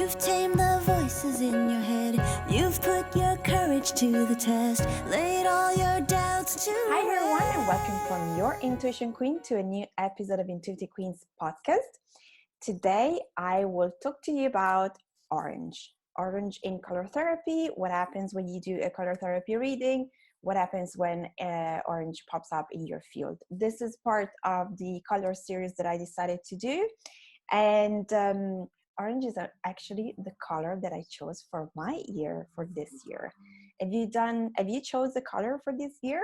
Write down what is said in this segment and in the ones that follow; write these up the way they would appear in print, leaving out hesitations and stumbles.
You've tamed the voices in your head. You've put your courage to the test. Laid all your doubts to rest. Hi everyone, and welcome from your Intuition Queen to a new episode of Intuitive Queens podcast. Today, I will talk to you about orange. Orange in color therapy, what happens when you do a color therapy reading, what happens when orange pops up in your field. This is part of the color series that I decided to do. And orange is actually the color that I chose for my year for this year. Have you chose the color for this year?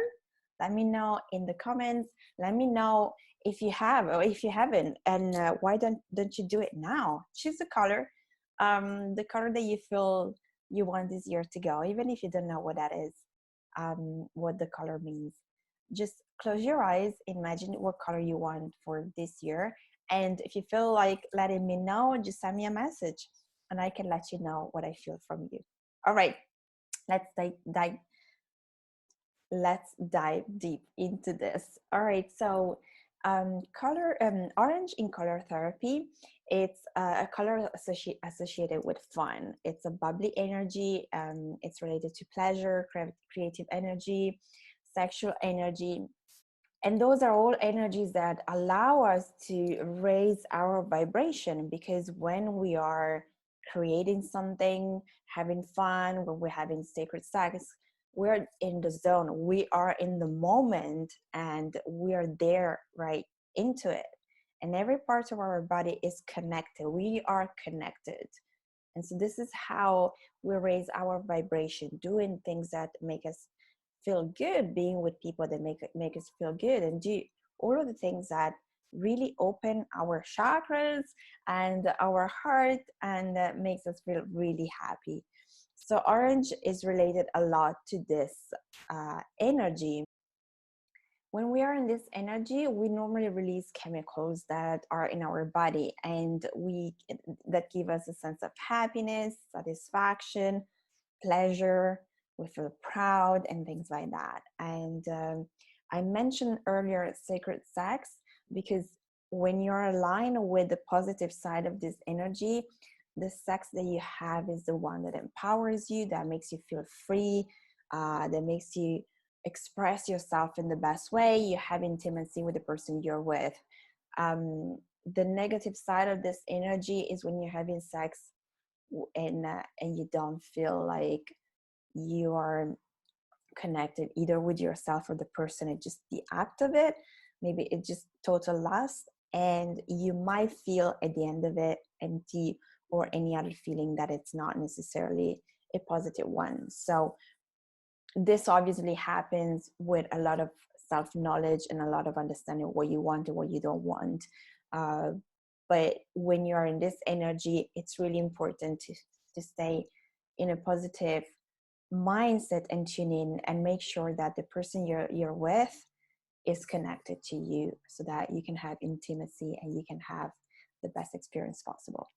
Let me know in the comments. Let me know if you have or if you haven't, and why don't you do it now? Choose the color that you feel you want this year to go, even if you don't know what that is, what the color means. Just close your eyes, imagine what color you want for this year, and if you feel like letting me know, just send me a message and I can let you know what I feel from you. All right, let's dive deep into this. All right, so orange in color therapy, it's a color associated with fun. It's a bubbly energy. It's related to pleasure, creative energy, sexual energy, and those are all energies that allow us to raise our vibration, because when we are creating something, having fun, when we're having sacred sex, we're in the zone, we are in the moment, and we are there right into it. And every part of our body is connected. We are connected. And so this is how we raise our vibration, doing things that make us feel good, being with people that make us feel good, and do all of the things that really open our chakras and our heart, and makes us feel really happy. So orange is related a lot to this energy. When we are in this energy, we normally release chemicals that are in our body, and that give us a sense of happiness, satisfaction, pleasure. We feel proud and things like that. And I mentioned earlier sacred sex, because when you're aligned with the positive side of this energy, the sex that you have is the one that empowers you, that makes you feel free, that makes you express yourself in the best way. You have intimacy with the person you're with. The negative side of this energy is when you're having sex and you don't feel like you are connected either with yourself or the person. It's just the act of it. Maybe it's just total lust, and you might feel at the end of it empty, or any other feeling that it's not necessarily a positive one. So this obviously happens with a lot of self-knowledge and a lot of understanding what you want and what you don't want. But when you're in this energy, it's really important to stay in a positive mindset and tune in, and make sure that the person you're with is connected to you, so that you can have intimacy and you can have the best experience possible.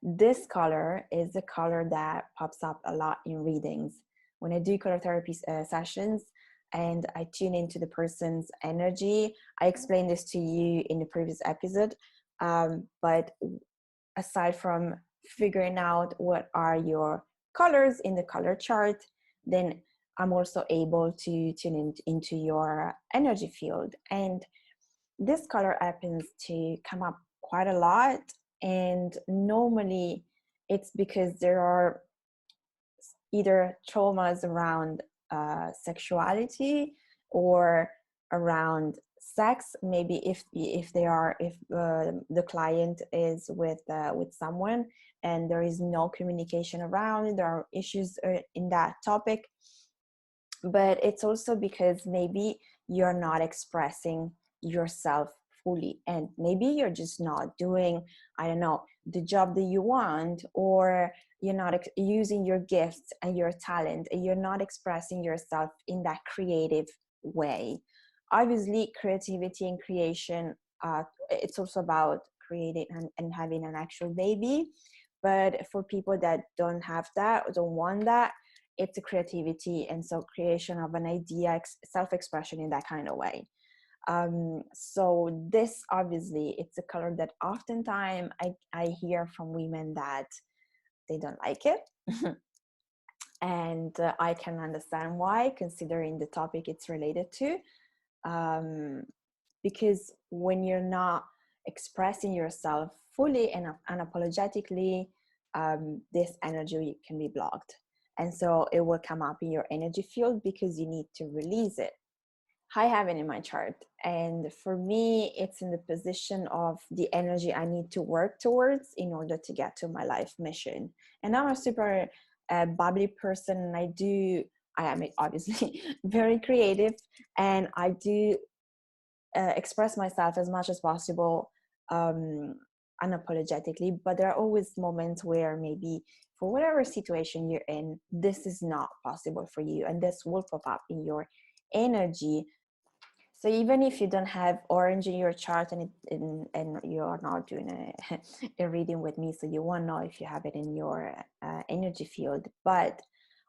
This color is the color that pops up a lot in readings. When I do color therapy sessions and I tune into the person's energy, I explained this to you in the previous episode, but aside from figuring out what are your colors in the color chart, then I'm also able to tune into your energy field. And this color happens to come up quite a lot, and normally it's because there are either traumas around sexuality or around sex. Maybe if the client is with someone and there is no communication around it, there are issues in that topic. But it's also because maybe you're not expressing yourself fully, and maybe you're just not doing, I don't know, the job that you want, or you're not using your gifts and your talent, and you're not expressing yourself in that creative way. Obviously, creativity and creation, it's also about creating and having an actual baby. But for people that don't have that, or don't want that, it's a creativity, and so creation of an idea, self-expression in that kind of way. So this obviously it's a color that oftentimes I hear from women that they don't like it. And I can understand why, considering the topic it's related to. Um, because when you're not expressing yourself fully and unapologetically, this energy can be blocked. And so it will come up in your energy field because you need to release it. I have it in my chart. And for me, it's in the position of the energy I need to work towards in order to get to my life mission. And I'm a super bubbly person, and I am obviously very creative, and I do express myself as much as possible, unapologetically. But there are always moments where maybe for whatever situation you're in, this is not possible for you, and this will pop up in your energy. So even if you don't have orange in your chart, and you're not doing a reading with me, so you won't know if you have it in your energy field. But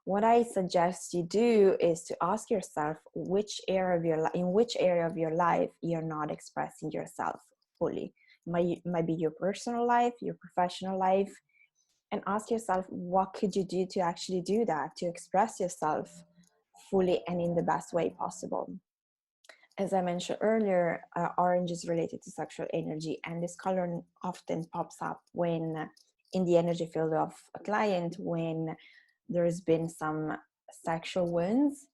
what I suggest you do is to ask yourself in which area of your life you're not expressing yourself fully. Might be your personal life, your professional life, and ask yourself, what could you do to actually do that, to express yourself fully and in the best way possible. As I mentioned earlier, orange is related to sexual energy, and this color often pops up when in the energy field of a client when there's been some sexual wounds,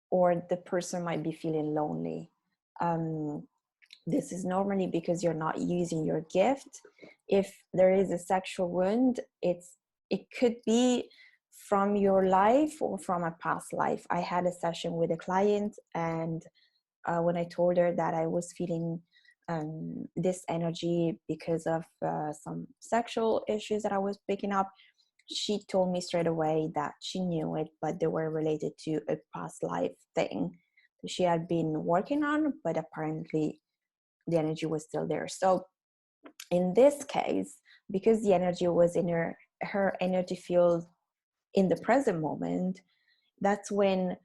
or the person might be feeling lonely. This is normally because you're not using your gift. If there is a sexual wound, it could be from your life or from a past life. I had a session with a client, and when I told her that I was feeling this energy because of some sexual issues that I was picking up, she told me straight away that she knew it, but they were related to a past life thing she had been working on, but apparently the energy was still there. So in this case, because the energy was in her energy field in the present moment, that's when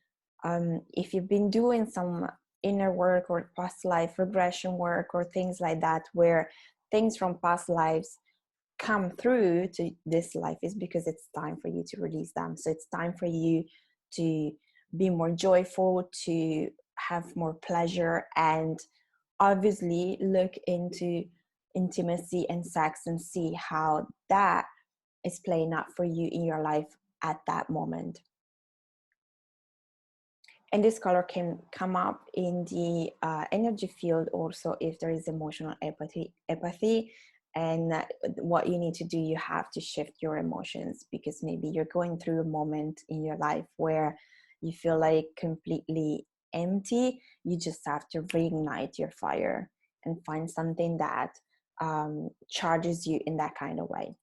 if you've been doing some inner work or past life regression work or things like that, where things from past lives come through to this life, is because it's time for you to release them. So it's time for you to be more joyful, to have more pleasure, and obviously look into intimacy and sex and see how that is playing out for you in your life at that moment. And this color can come up in the energy field also if there is emotional apathy. And what you need to do, you have to shift your emotions, because maybe you're going through a moment in your life where you feel like completely empty. You just have to reignite your fire and find something that charges you in that kind of way.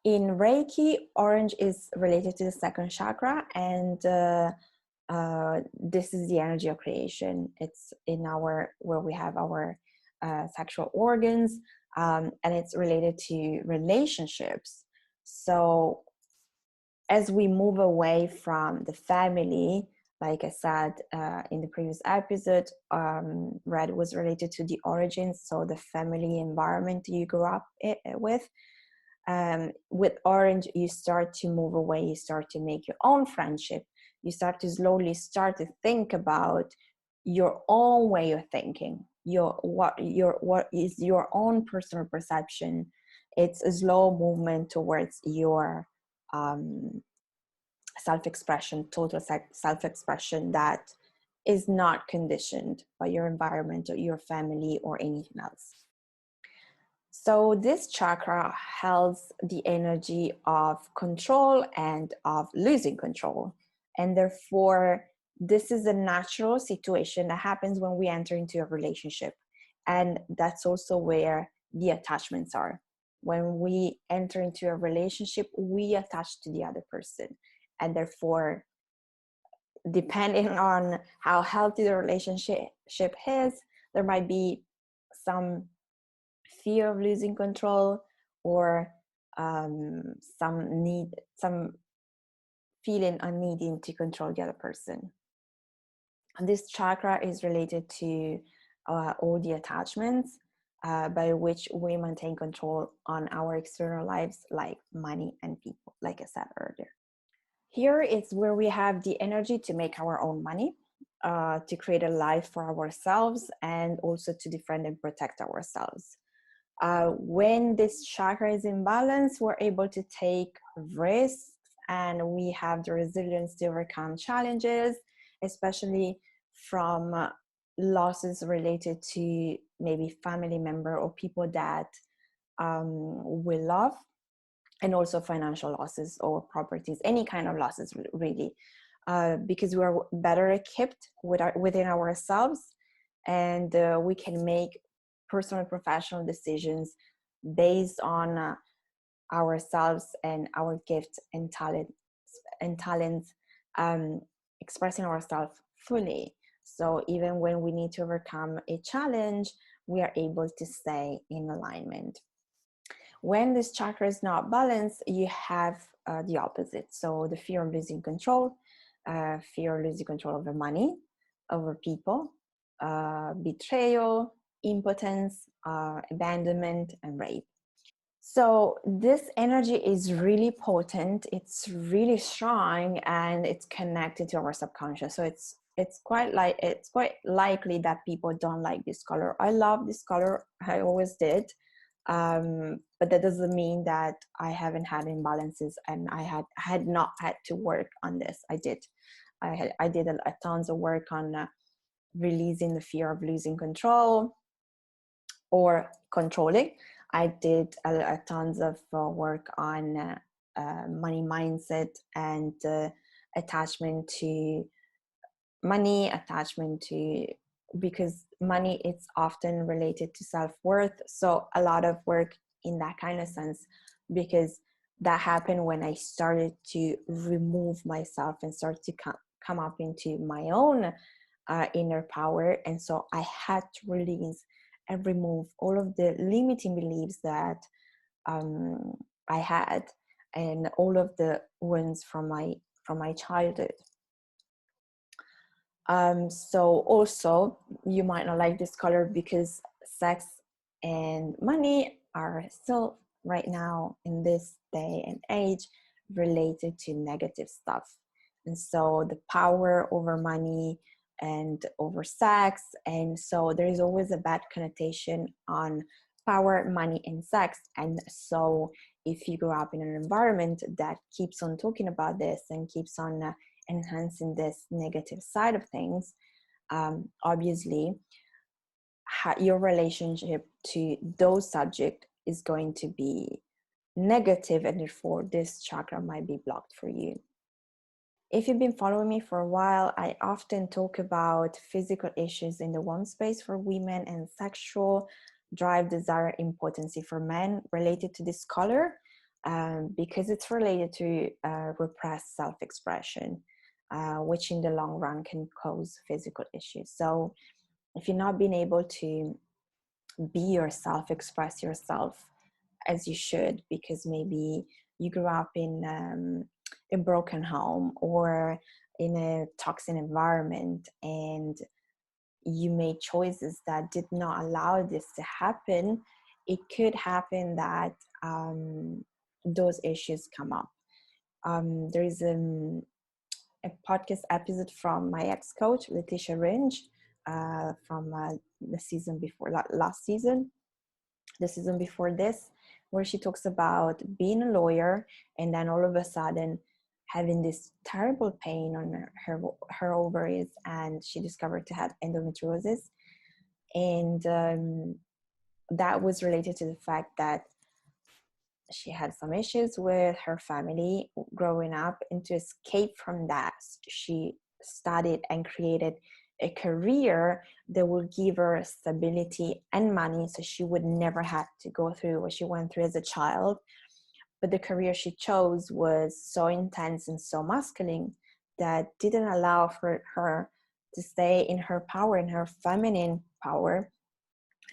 In Reiki, orange is related to the second chakra, and this is the energy of creation. It's in where we have our sexual organs, and it's related to relationships. So as we move away from the family, like I said in the previous episode, red was related to the origins, so the family environment you grew up with. With orange, you start to move away, you start to make your own friendship, you start to slowly start to think about your own way of thinking, what is your own personal perception. It's a slow movement towards your self-expression, total self-expression that is not conditioned by your environment or your family or anything else. So this chakra holds the energy of control and of losing control. And therefore, this is a natural situation that happens when we enter into a relationship. And that's also where the attachments are. When we enter into a relationship, we attach to the other person. And therefore, depending on how healthy the relationship is, there might be some fear of losing control, or some feeling on needing to control the other person. This chakra is related to all the attachments by which we maintain control on our external lives, like money and people, like I said earlier. Here is where we have the energy to make our own money, to create a life for ourselves, and also to defend and protect ourselves. When this chakra is in balance, we're able to take risks, and we have the resilience to overcome challenges, especially from losses related to maybe family member or people that we love, and also financial losses or properties, any kind of losses really, because we are better equipped within ourselves, and we can make personal and professional decisions based on ourselves and our gifts and talents, um, expressing ourselves fully. So even when we need to overcome a challenge, we are able to stay in alignment. When this chakra is not balanced, you have the opposite. So the fear of losing control, fear of losing control over money, over people, betrayal, impotence, abandonment, and rape. So this energy is really potent, it's really strong, and it's connected to our subconscious. So it's quite likely that people don't like this color. I love this color, I always did, but that doesn't mean that I haven't had imbalances and I had not had to work on this. I did. I did a tons of work on releasing the fear of losing control or controlling. I did a tons of work on money mindset and attachment to money, attachment to, because money is often related to self-worth. So a lot of work in that kind of sense, because that happened when I started to remove myself and start to come up into my own inner power. And so I had to release and remove all of the limiting beliefs that I had, and all of the wounds from my childhood. So also, you might not like this color because sex and money are still right now in this day and age related to negative stuff. And so the power over money and over sex, and so there's always a bad connotation on power, money, and sex. And so if you grow up in an environment that keeps on talking about this and keeps on enhancing this negative side of things, obviously your relationship to those subjects is going to be negative, and therefore this chakra might be blocked for you. If you've been following me for a while, I often talk about physical issues in the womb space for women and sexual drive, desire, impotency for men related to this color, because it's related to repressed self-expression, which in the long run can cause physical issues. So if you're not being able to be yourself, express yourself as you should, because maybe you grew up in a broken home or in a toxic environment, and you made choices that did not allow this to happen, it could happen that those issues come up. There is a podcast episode from my ex-coach, Letitia Ringe, from the season before, last season, the season before this, where she talks about being a lawyer and then all of a sudden having this terrible pain on her ovaries, and she discovered to have endometriosis. And that was related to the fact that she had some issues with her family growing up, and to escape from that, she studied and created a career that would give her stability and money, so she would never have to go through what she went through as a child. But the career she chose was so intense and so masculine that didn't allow for her to stay in her power, in her feminine power.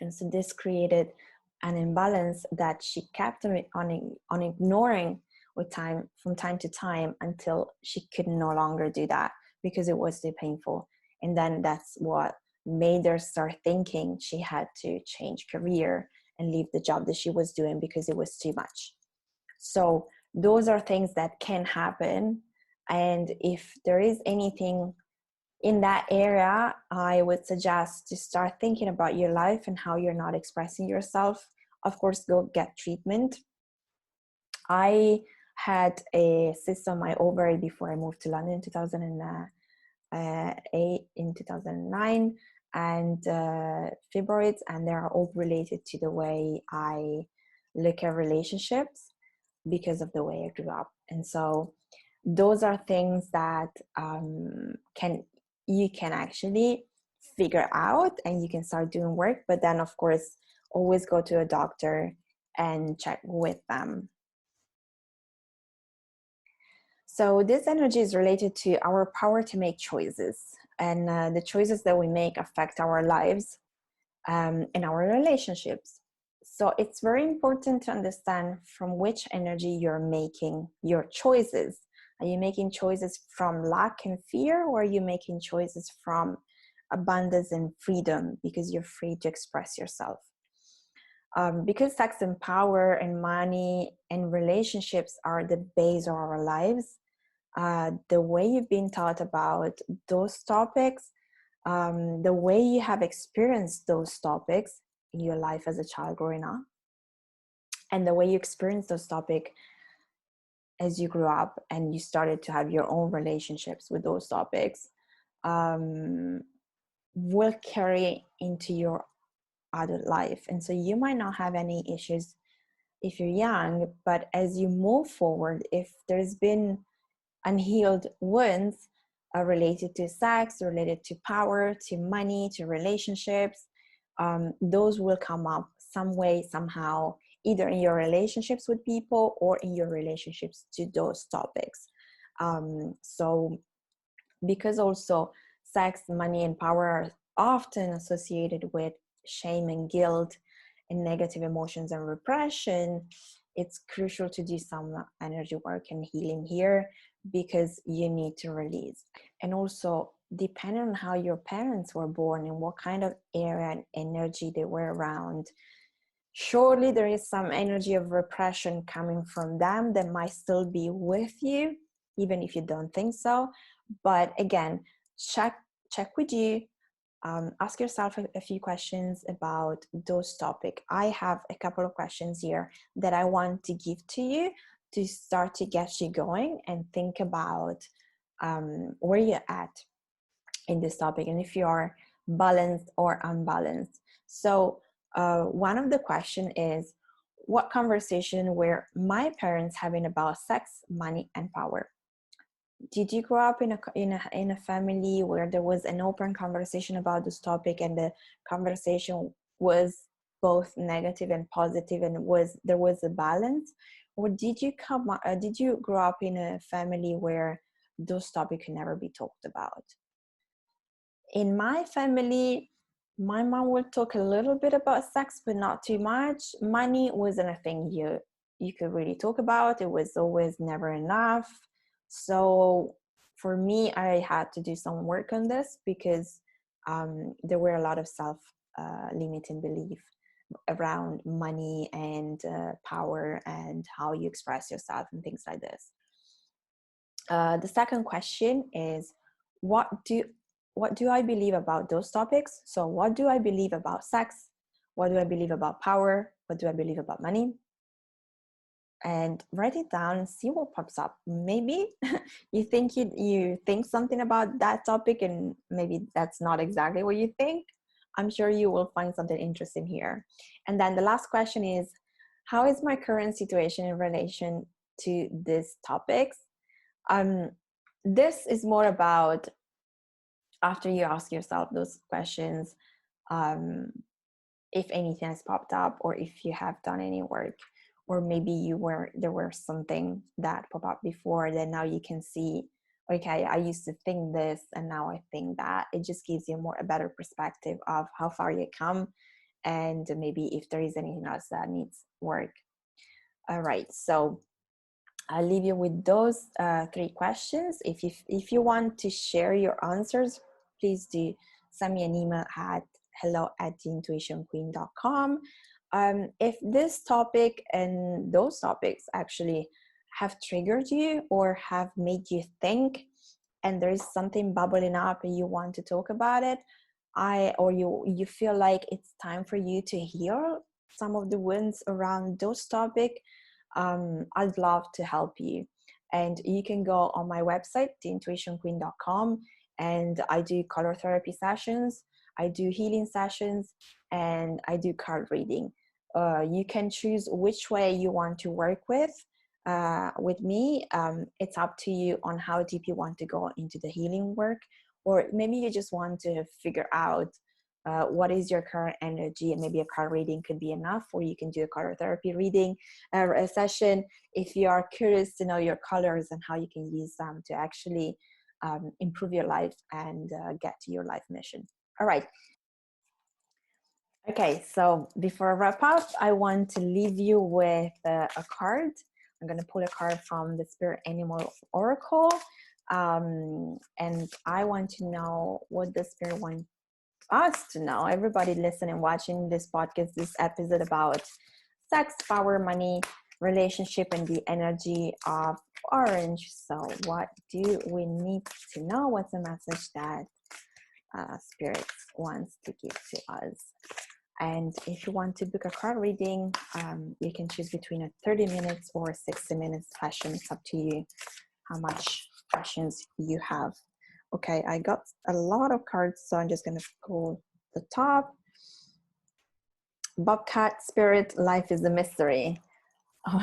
And so this created an imbalance that she kept on ignoring from time to time, until she could no longer do that because it was too painful. And then that's what made her start thinking she had to change career and leave the job that she was doing because it was too much. So those are things that can happen. And if there is anything in that area, I would suggest to start thinking about your life and how you're not expressing yourself. Of course, go get treatment. I had a cyst on my ovary before I moved to London in 2008, in 2009, and fibroids, and they're all related to the way I look at relationships because of the way I grew up. And so those are things that you can actually figure out, and you can start doing work. But then, of course, always go to a doctor and check with them. So this energy is related to our power to make choices, and the choices that we make affect our lives and our relationships. So it's very important to understand from which energy you're making your choices. Are you making choices from lack and fear, or are you making choices from abundance and freedom because you're free to express yourself? Because sex and power and money and relationships are the base of our lives, the way you've been taught about those topics, the way you have experienced those topics in your life as a child growing up, and the way you experienced those topics as you grew up and you started to have your own relationships with those topics, will carry into your adult life. And so you might not have any issues if you're young, but as you move forward, if there's been unhealed wounds related to sex, related to power, to money, to relationships, those will come up some way, somehow, either in your relationships with people or in your relationships to those topics. So because also sex, money, and power are often associated with shame and guilt and negative emotions and repression, it's crucial to do some energy work and healing here, because you need to release. And also, depending on how your parents were born and what kind of area and energy they were around, surely there is some energy of repression coming from them that might still be with you, even if you don't think so. But again, check with you. Ask yourself a few questions about those topics. I have a couple of questions here that I want to give to you to start to get you going and think about where you're at in this topic and if you are balanced or unbalanced. So one of the question is, what conversation were my parents having about sex, money, and power? Did you grow up in a family where there was an open conversation about this topic, and the conversation was both negative and positive, and there was a balance? Or did you grow up in a family where those topics could never be talked about? In my family, my mom would talk a little bit about sex, but not too much. Money wasn't a thing you could really talk about. It was always never enough. So for me, I had to do some work on this, because there were a lot of self-limiting belief around money and power and how you express yourself and things like this. The second question is, what do I believe about those topics? So what do I believe about sex? What do I believe about power? What do I believe about money? And write it down and see what pops up. Maybe you think something about that topic, and maybe that's not exactly what you think. I'm sure you will find something interesting here. And then the last question is, how is my current situation in relation to these topics? This is more about, after you ask yourself those questions, if anything has popped up, or if you have done any work, or maybe there were something that popped up before that now you can see, okay, I used to think this and now I think that. It just gives you a better perspective of how far you come, and maybe if there is anything else that needs work. All right, so I'll leave you with those 3 questions. If you want to share your answers, please do send me an email at hello@theintuitionqueen.com. If this topic and those topics actually have triggered you or have made you think, and there is something bubbling up and you want to talk about it, you feel like it's time for you to heal some of the wounds around those topics, I'd love to help you. And you can go on my website, theintuitionqueen.com, and I do color therapy sessions, I do healing sessions, and I do card reading. You can choose which way you want to work with me. It's up to you on how deep you want to go into the healing work, or maybe you just want to figure out what is your current energy, and maybe a card reading could be enough, or you can do a color therapy reading a session if you are curious to know your colors and how you can use them to actually improve your life and get to your life mission. All right. Okay, so before I wrap up, I want to leave you with a card. I'm going to pull a card from the Spirit Animal Oracle, and I want to know what the Spirit wants us to know. Everybody listening, watching this podcast, this episode about sex, power, money, relationship, and the energy of orange. So what do we need to know? What's the message that Spirit wants to give to us? And if you want to book a card reading, you can choose between a 30 minutes or a 60 minutes session. It's up to you how much questions you have. Okay, I got a lot of cards, so I'm just going to pull the top. Bobcat Spirit, life is a mystery. Oh,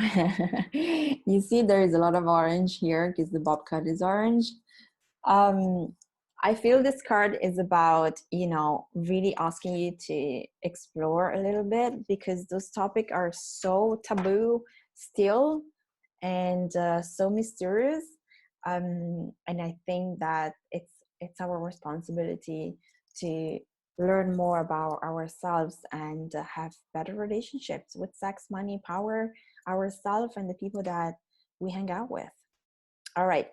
you see there is a lot of orange here because the bobcat is orange. I feel this card is about, really asking you to explore a little bit, because those topics are so taboo still and so mysterious. And I think that it's our responsibility to learn more about ourselves and have better relationships with sex, money, power, ourselves, and the people that we hang out with. All right.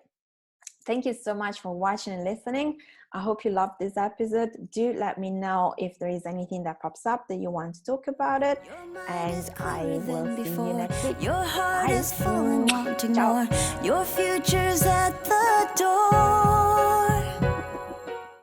Thank you so much for watching and listening. I hope you loved this episode. Do let me know if there is anything that pops up that you want to talk about it. And I will see you next week. Your heart Bye. is full and wanting Ciao. more. Your future's at the door.